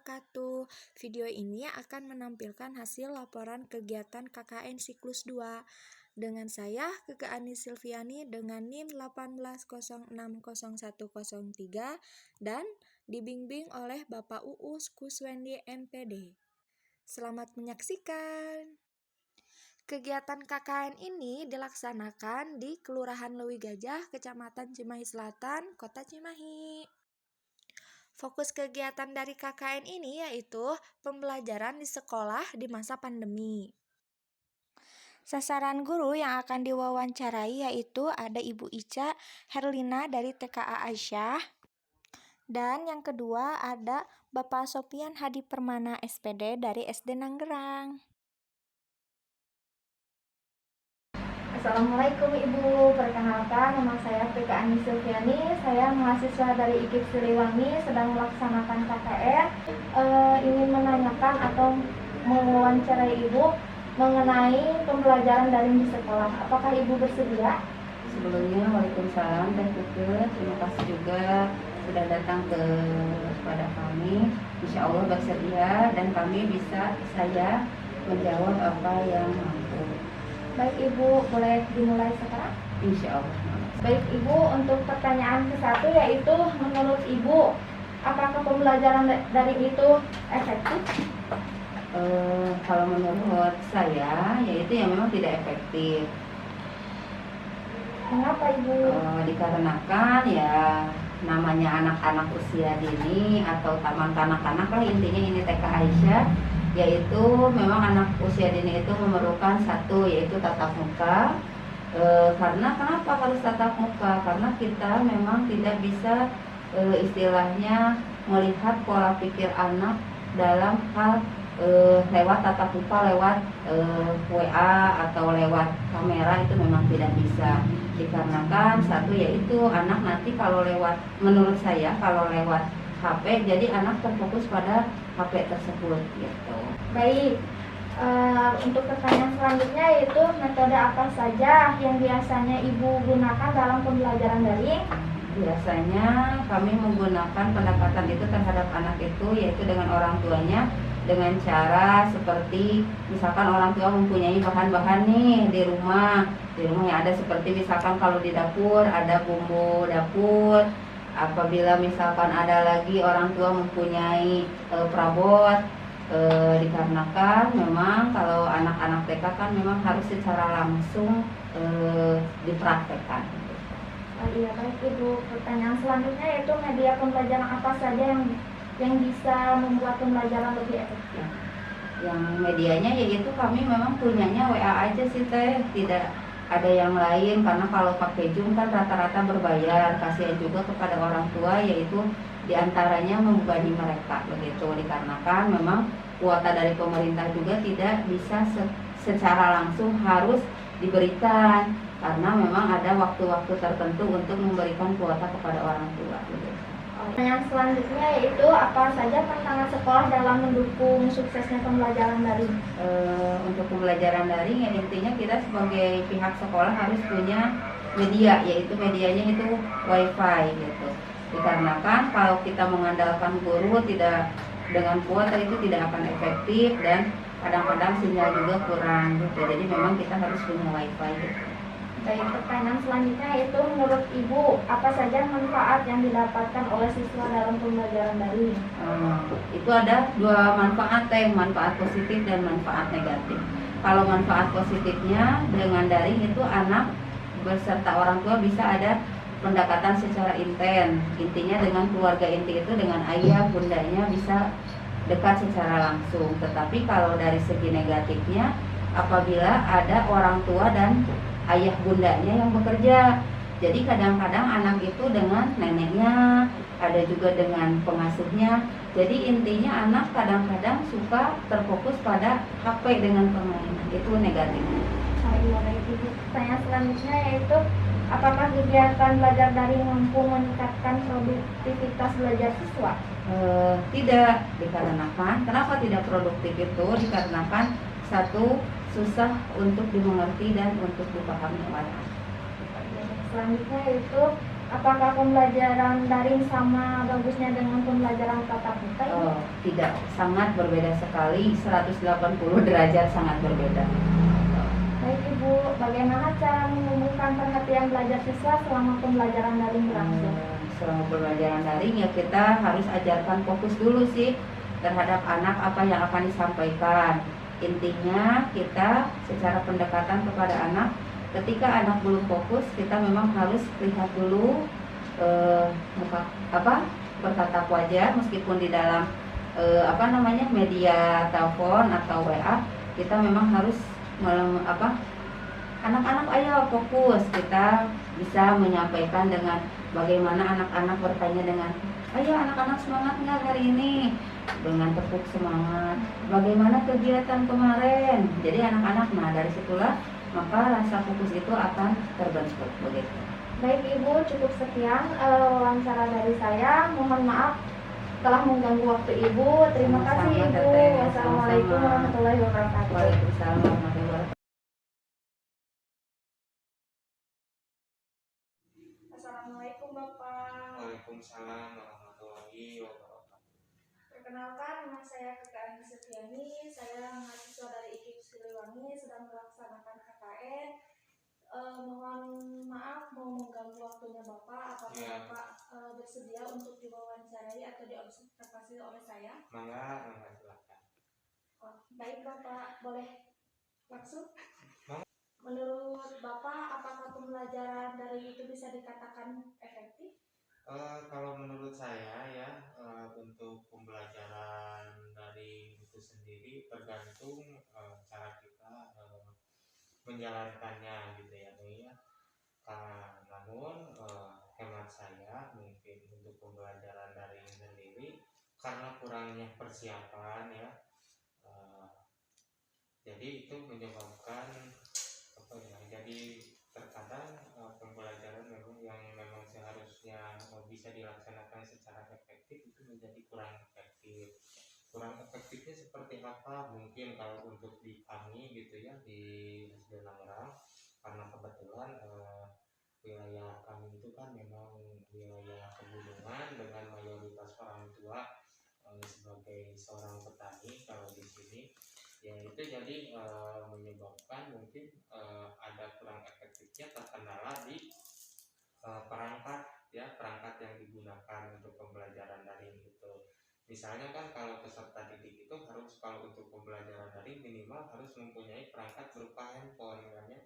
wabarakatuh. Video ini akan menampilkan hasil laporan kegiatan KKN siklus 2 dengan saya, Keke Ani Silviani dengan NIM 18060103 dan dibimbing oleh Bapak Uus Kuswendi MPD. Selamat menyaksikan. Kegiatan KKN ini dilaksanakan di Kelurahan Leuwi Gajah, Kecamatan Cimahi Selatan, Kota Cimahi. Fokus kegiatan dari KKN ini yaitu pembelajaran di sekolah di masa pandemi. Sasaran guru yang akan diwawancarai yaitu ada Ibu Ica Herlina dari TKA Aisyah, dan yang kedua ada Bapak Sopian Hadi Permana SPD dari SD Nanggerang. Assalamualaikum Ibu, perkenalkan nama saya Keke Ani Silviani, saya mahasiswa dari IKIP Siliwangi sedang melaksanakan KKN. Ingin menanyakan atau mewawancarai Ibu mengenai pembelajaran daring di sekolah. Apakah Ibu bersedia? Sebelumnya, Waalaikumsalam Teh Keke, terima kasih juga sudah datang kepada kami. Insya Allah bersedia dan saya menjawab apa yang mampu. Baik Ibu, boleh dimulai sekarang? Insya Allah. Baik Ibu, untuk pertanyaan ke-1 yaitu menurut Ibu, apakah pembelajaran daring itu efektif? Kalau menurut saya, yaitu yang memang tidak efektif. Mengapa Ibu? Dikarenakan ya namanya anak-anak usia dini atau taman kanak-kanak lah, intinya ini TK Aisyah, yaitu memang anak usia dini itu memerlukan satu yaitu tatap muka. Karena kenapa harus tatap muka? Karena kita memang tidak bisa istilahnya melihat pola pikir anak dalam hal lewat tatap muka, lewat WA atau lewat kamera, itu memang tidak bisa. Dikarenakan satu yaitu anak nanti kalau lewat, menurut saya kalau lewat HP, jadi anak terfokus pada HP tersebut gitu. Baik, untuk pertanyaan selanjutnya yaitu metode apa saja yang biasanya Ibu gunakan dalam pembelajaran daring? Biasanya kami menggunakan pendekatan itu terhadap anak itu yaitu dengan orang tuanya, dengan cara seperti misalkan orang tua mempunyai bahan-bahan nih di rumah yang ada, seperti misalkan kalau di dapur ada bumbu dapur. Apabila misalkan ada lagi orang tua mempunyai perabot, dikarenakan memang kalau anak-anak TK kan memang harus secara langsung dipraktekkan. Iya, baik Ibu. Pertanyaan selanjutnya yaitu media pembelajaran apa saja yang bisa membuat pembelajaran lebih efektif? Yang medianya yaitu kami memang punyanya WA aja sih Teh, tidak ada yang lain, karena kalau pakai Zoom kan rata-rata berbayar. Kasihan juga kepada orang tua, yaitu diantaranya membebani mereka begitu, dikarenakan memang kuota dari pemerintah juga tidak bisa secara langsung harus diberikan, karena memang ada waktu-waktu tertentu untuk memberikan kuota kepada orang tua begitu. Pertanyaan selanjutnya yaitu apa saja tantangan sekolah dalam mendukung suksesnya pembelajaran daring? Untuk pembelajaran daring ya intinya kita sebagai pihak sekolah harus punya media, yaitu medianya itu WiFi gitu. Dikarenakan kalau kita mengandalkan guru tidak dengan kuota itu tidak akan efektif dan kadang-kadang sinyal juga kurang gitu. Jadi memang kita harus punya WiFi gitu. Baik, pertanyaan selanjutnya yaitu menurut Ibu apa saja manfaat yang didapatkan oleh siswa dalam pembelajaran daring? Itu ada dua manfaat, manfaat positif dan manfaat negatif. Kalau manfaat positifnya dengan daring itu anak beserta orang tua bisa ada pendekatan secara intens. Intinya dengan keluarga inti itu dengan ayah bundanya bisa dekat secara langsung. Tetapi kalau dari segi negatifnya, apabila ada orang tua dan ayah bundanya yang bekerja, jadi kadang-kadang anak itu dengan neneknya, ada juga dengan pengasuhnya. Jadi intinya anak kadang-kadang suka terfokus pada HP dengan permainan, itu negatif. Iya, baik Ibu. Pertanyaan selanjutnya yaitu apakah kegiatan belajar daring mampu meningkatkan produktivitas belajar siswa? Tidak, dikarenakan kenapa tidak produktif itu? Dikarenakan satu, susah untuk dimengerti dan untuk dipahami oleh anak. Selanjutnya yaitu Apakah pembelajaran daring sama bagusnya dengan pembelajaran tatap muka? Oh, tidak, sangat berbeda sekali, 180 derajat sangat berbeda. Baik Ibu, bagaimana cara menumbuhkan perhatian belajar siswa selama pembelajaran daring berlangsung? Selama pembelajaran daring ya kita harus ajarkan fokus dulu sih terhadap anak apa yang akan disampaikan. Intinya kita secara pendekatan kepada anak, ketika anak belum fokus kita memang harus lihat dulu muka bertatap wajah, meskipun di dalam media telepon atau WA, kita memang harus anak-anak ayo fokus. Kita bisa menyampaikan dengan bagaimana anak-anak bertanya dengan ayo anak-anak semangat nggak hari ini, dengan tepuk semangat, bagaimana kegiatan kemarin. Jadi anak-anak, nah dari situlah maka rasa fokus itu akan terbentuk begitu. Baik Ibu, cukup sekian wawancara dari saya. Mohon maaf telah mengganggu waktu Ibu. Terima kasih Ibu. Wassalamualaikum warahmatullahi wabarakatuh. Waalaikumsalam warahmatullahi wabarakatuh. Assalamualaikum Bapak. Waalaikumsalam warahmatullahi wabarakatuh. Perkenalkan, nama saya Keke Ani Sufiani. Saya mahasiswa dari IKIP Siliwangi, sedang melaksanakan KKN. Mohon maaf mau mengganggu waktunya Bapak. Apakah Bapak bersedia untuk diwawancarai atau diobservasi oleh saya? Mangga silakan. Baik Bapak, boleh langsung? Menurut Bapak, apakah pembelajaran dari itu bisa dikatakan efektif? Kalau menurut saya ya, untuk pembelajaran dari itu sendiri tergantung cara kita menjalankannya gitu ya. Namun hemat saya mungkin untuk pembelajaran daring sendiri karena kurangnya persiapan ya, jadi itu menyebabkan jadi terkadang pembelajaran memang seharusnya bisa dilaksanakan secara efektif itu menjadi kurang efektif. Kurang efektifnya seperti apa? Mungkin kalau untuk di kami gitu ya, di SD Nangrang, karena kebetulan wilayah kami itu kan memang wilayah pegunungan dengan mayoritas orang tua sebagai seorang petani. Kalau di sini ya itu jadi menyebabkan mungkin ada kurang efektifnya terkendala di perangkat yang digunakan untuk pembelajaran daring itu. Misalnya kan kalau peserta didik itu harus, kalau untuk pembelajaran daring minimal harus mempunyai perangkat berupa handphone kan ya.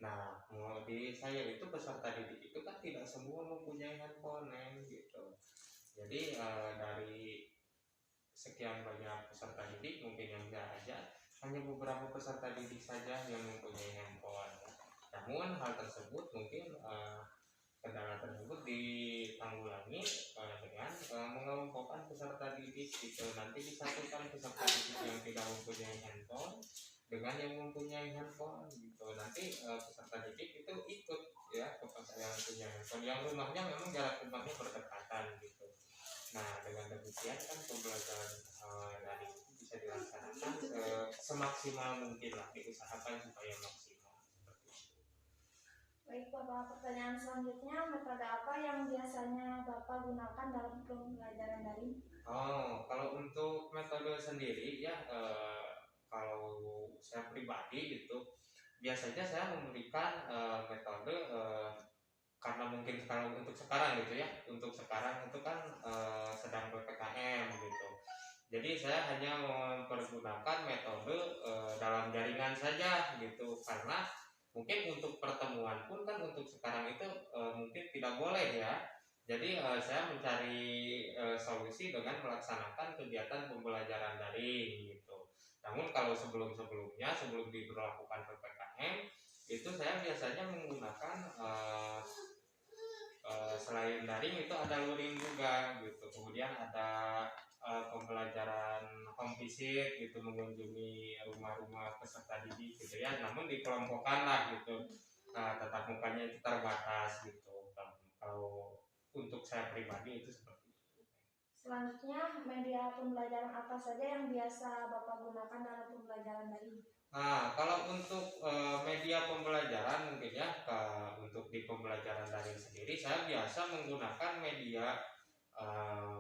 Nah, di saya itu peserta didik itu kan tidak semua mempunyai handphone gitu. Jadi dari sekian banyak peserta didik mungkin yang saya ajak hanya beberapa peserta didik saja yang mempunyai handphone. Namun hal tersebut mungkin kendala tersebut ditanggulangi dengan mengelompokkan peserta didik gitu. Nanti disatukan peserta didik yang tidak mempunyai handphone dengan yang mempunyai handphone gitu. Nanti peserta didik itu ikut ya ke yang punya handphone, yang rumahnya memang jarak rumahnya berdekatan gitu. Nah, dengan demikian kan pembelajaran daring itu bisa dilaksanakan semaksimal mungkin lah, diusahakan supaya maksimal. Baik Bapak, pertanyaan selanjutnya, metode apa yang biasanya Bapak gunakan dalam pembelajaran daring? Kalau untuk metode sendiri ya, kalau saya pribadi gitu, biasanya saya memberikan metode karena mungkin kalau untuk sekarang gitu ya, untuk sekarang itu kan sedang PPKM gitu. Jadi saya hanya mempergunakan metode dalam jaringan saja gitu, karena mungkin untuk pertemuan pun kan untuk sekarang itu mungkin tidak boleh ya. Jadi saya mencari solusi dengan melaksanakan kegiatan pembelajaran daring gitu. Namun kalau sebelum diberlakukan PPKM itu saya biasanya menggunakan selain daring itu ada luring juga gitu. Kemudian ada pembelajaran home visit gitu, mengunjungi rumah-rumah peserta didik gitu ya. Namun dikelompokkan lah gitu. Tatap mukanya itu terbatas gitu. Kalau untuk saya pribadi itu seperti itu. Selanjutnya, media pembelajaran apa saja yang biasa Bapak gunakan dalam pembelajaran daring? Kalau untuk media pembelajaran mungkin ya, untuk di pembelajaran daring sendiri saya biasa menggunakan media eh,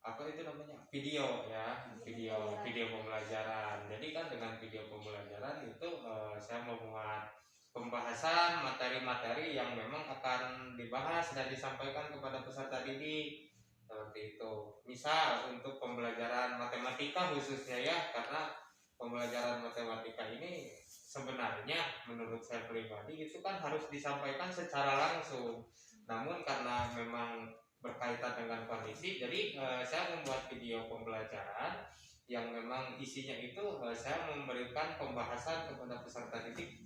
apa itu namanya, video ya, video pembelajaran. Jadi kan dengan video pembelajaran itu saya membuat pembahasan materi-materi yang memang akan dibahas dan disampaikan kepada peserta didik seperti itu. Misal untuk pembelajaran matematika khususnya ya, karena pembelajaran matematika ini sebenarnya menurut saya pribadi itu kan harus disampaikan secara langsung. Namun karena memang berkaitan dengan kondisi, jadi saya membuat video pembelajaran yang memang isinya itu saya memberikan pembahasan kepada peserta didik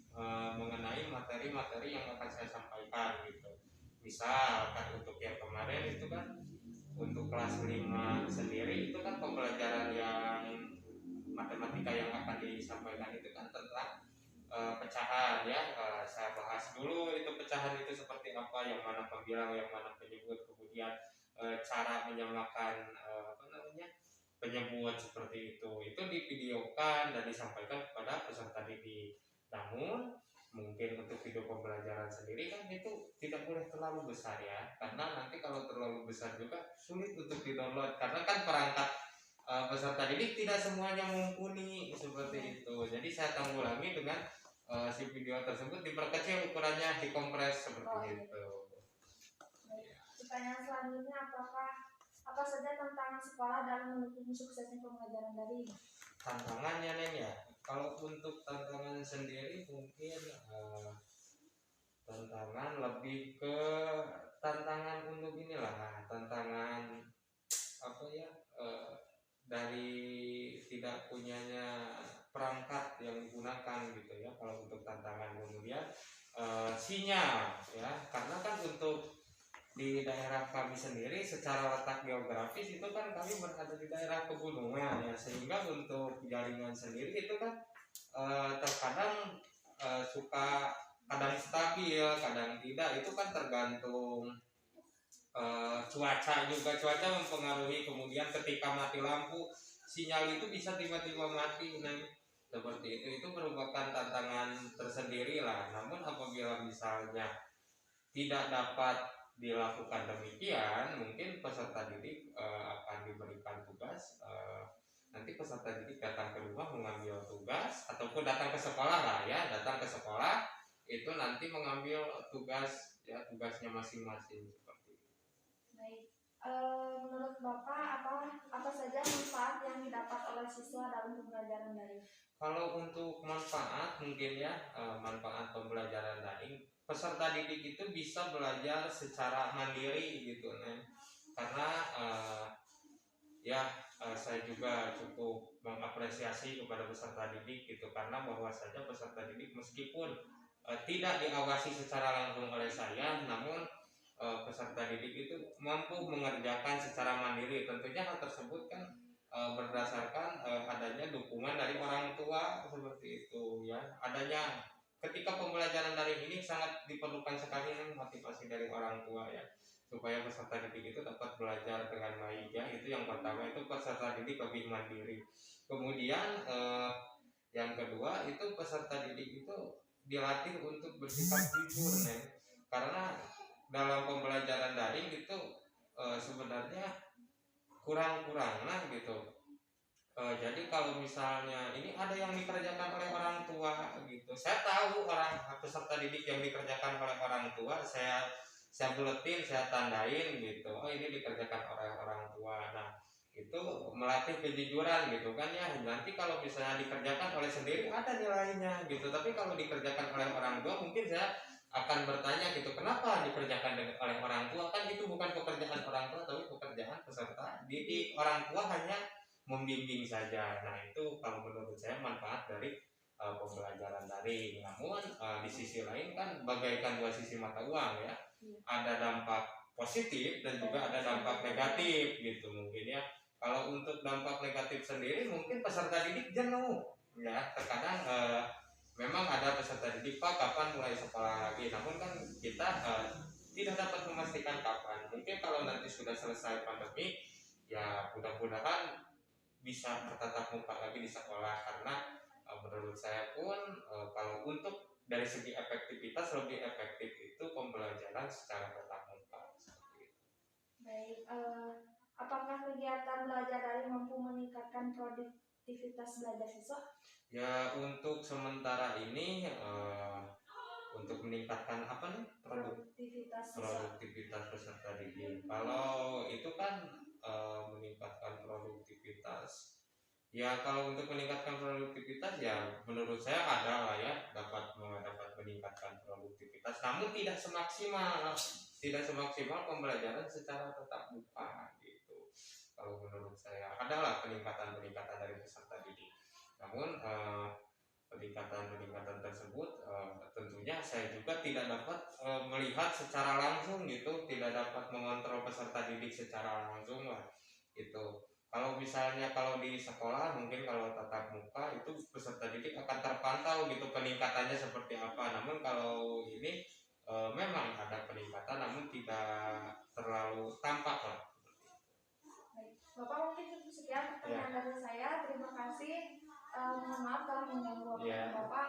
mengenai materi-materi yang akan saya sampaikan gitu. Misal kan untuk yang kemarin itu kan untuk kelas 5 sendiri itu kan pembelajaran yang matematika yang akan disampaikan itu kan tentang pecahan ya. Saya bahas dulu itu pecahan itu seperti apa, yang mana pembilang, yang mana penyebut, kemudian cara menyamakan apa namanya, penyebut seperti itu divideokan dan disampaikan kepada peserta didik. Namun mungkin untuk video pembelajaran sendiri kan itu tidak boleh terlalu besar ya, karena nanti kalau terlalu besar juga sulit untuk di-download, karena kan perangkat peserta didik tidak semuanya mumpuni seperti itu. Jadi saya tanggulangi dengan si video tersebut diperkecil ukurannya, dikompres seperti itu. Pertanyaan selanjutnya, apa saja tantangan sekolah dalam mendukung suksesnya pembelajaran daring? Tantangannya Neng ya, kalau untuk tantangan sendiri mungkin tantangan lebih ke tantangan untuk inilah, tantangan apa ya, dari tidak punyanya perangkat yang digunakan gitu ya. Kalau untuk tantangan kemudian sinyal ya, karena kan untuk di daerah kami sendiri secara letak geografis itu kan kami berada di daerah pegunungan ya, sehingga untuk jaringan sendiri itu kan terkadang suka kadang stabil, kadang tidak. Itu kan tergantung cuaca juga, cuaca mempengaruhi. Kemudian ketika mati lampu, sinyal itu bisa tiba-tiba mati. Nah, seperti itu merupakan tantangan tersendiri lah. Namun apabila misalnya tidak dapat dilakukan demikian, mungkin peserta didik akan diberikan tugas. Nanti peserta didik datang ke rumah mengambil tugas, ataupun datang ke sekolah lah ya, datang ke sekolah itu nanti mengambil tugas ya, tugasnya masing-masing seperti itu. Baik. Menurut Bapak, apa saja manfaat yang didapat oleh siswa dalam pembelajaran daring? Kalau untuk manfaat mungkin ya, manfaat pembelajaran daring, peserta didik itu bisa belajar secara mandiri gitu nih. Karena saya juga cukup mengapresiasi kepada peserta didik gitu, karena bahwa saja peserta didik meskipun tidak diawasi secara langsung oleh saya, namun peserta didik itu mampu mengerjakan secara mandiri. Tentunya hal tersebut kan berdasarkan adanya dukungan dari orang tua seperti itu ya. Adanya ketika pembelajaran daring ini sangat diperlukan sekali motivasi dari orang tua ya, supaya peserta didik itu dapat belajar dengan baik ya. Itu yang pertama, itu peserta didik lebih mandiri. Kemudian yang kedua itu peserta didik itu dilatih untuk bersikap jujur nih. Karena dalam pembelajaran daring itu sebenarnya kurang-kurang gitu. Jadi kalau misalnya ini ada yang dikerjakan oleh orang tua gitu, saya tahu orang peserta didik yang dikerjakan oleh orang tua, saya buletin, saya tandain gitu. Oh, ini dikerjakan oleh orang tua. Nah, itu melatih kejujuran gitu kan ya. Nanti kalau misalnya dikerjakan oleh sendiri ada nilainya gitu, tapi kalau dikerjakan oleh orang tua mungkin saya akan bertanya gitu, kenapa dikerjakan oleh orang tua? Kan itu bukan pekerjaan orang tua, tapi pekerjaan peserta didik. Orang tua hanya membimbing saja. Nah, itu kalau menurut saya manfaat dari pembelajaran daring. Namun di sisi lain kan bagaikan dua sisi mata uang ya. Ada dampak positif dan juga ada dampak negatif gitu mungkin ya. Kalau untuk dampak negatif sendiri mungkin peserta didik jenuh ya. Terkadang memang ada peserta didik, Pak, kapan mulai sekolah lagi? Namun kan kita tidak dapat memastikan kapan. Mungkin kalau nanti sudah selesai pandemi ya mudah-mudahan bisa bertatap muka lagi di sekolah, karena menurut saya pun kalau untuk dari segi efektivitas lebih efektif itu pembelajaran secara tatap muka seperti itu. Baik, apakah kegiatan belajar daring mampu meningkatkan produktivitas belajar siswa? Ya untuk sementara ini untuk meningkatkan apa nih Produktivitas siswa. produktivitas peserta didik. Kalau itu kan meningkatkan produktivitas. Ya kalau untuk meningkatkan produktivitas ya menurut saya ada lah ya dapat meningkatkan produktivitas. Namun tidak semaksimal pembelajaran secara tatap muka gitu. Kalau menurut saya adalah peningkatan dari peserta didik. Namun peningkatan tersebut tentunya saya juga tidak dapat melihat secara langsung gitu, tidak dapat mengontrol peserta didik secara langsung lah gitu. Kalau misalnya kalau di sekolah mungkin kalau tatap muka itu peserta didik akan terpantau gitu peningkatannya seperti apa. Namun kalau ini memang ada peningkatan namun tidak terlalu tampak lah. Baik, Bapak mungkin cukup sekian pertanyaan dari saya. Terima kasih. Mohon maaf telah mengganggu waktu Bapak.